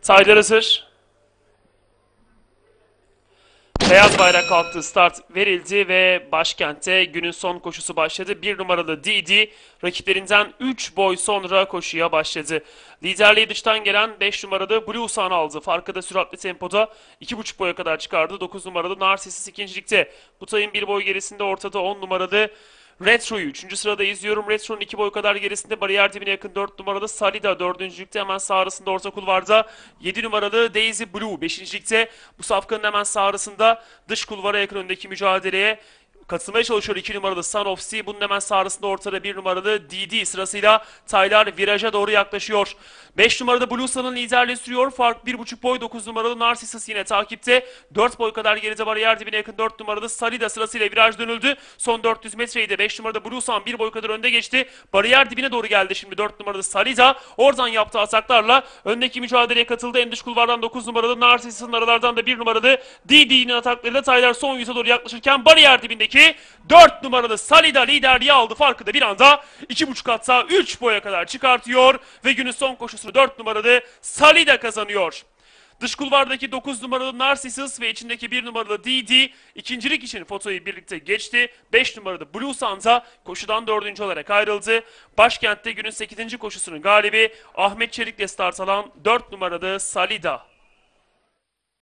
Sayılar hazır. Beyaz bayrak kalktı, start verildi ve başkentte günün son koşusu başladı. 1 numaralı Didi rakiplerinden 3 boy sonra koşuya başladı. Liderliği dıştan gelen 5 numaralı Blue Sun aldı. Farkı da süratli tempoda 2,5 boya kadar çıkardı. 9 numaralı Narcissus ikincilikte. Butay'ın 1 boy gerisinde ortada 10 numaralı Retro'yu 3. sırada izliyorum. Retro'nun 2 boy kadar gerisinde bariyer dibine yakın 4 numaralı Salida 4. hemen sağ arasında orta kulvarda 7 numaralı Daisy Blue 5. Bu safkanın hemen sağ arasında dış kulvara yakın öndeki mücadeleye katılmaya çalışıyor 2 numaralı Son of Sea. Bunun hemen sağ arasında ortada 1 numaralı DD sırasıyla Tyler viraja doğru yaklaşıyor. 5 numaralı Blue Sun'ın liderliği sürüyor. Fark 1,5 boy. 9 numaralı Narcissus yine takipte. 4 boy kadar geride bariyer dibine yakın 4 numaralı Salida sırasıyla viraj dönüldü. Son 400 metreyi de 5 numaralı Blue Sun 1 boy kadar önde geçti. Bariyer dibine doğru geldi şimdi 4 numaralı Salida. Oradan yaptığı ataklarla öndeki mücadeleye katıldı. En dış kulvardan 9 numaralı Narcissus'ın aralardan da 1 numaralı DD'nin ataklarıyla Tyler son yüze doğru yaklaşırken bariyer dibindeki 4 numaralı Salida liderliği aldı. Farkı da bir anda 2,5 hatta 3 boya kadar çıkartıyor ve günün son koşusunu 4 numaralı Salida kazanıyor. Dış kulvardaki 9 numaralı Narcissus ve içindeki 1 numaralı DD ikincilik için fotoyu birlikte geçti. 5 numaralı Blue Sun'da koşudan 4. olarak ayrıldı. Başkentte günün 8. koşusunun galibi Ahmet Çelik'le start alan 4 numaralı Salida.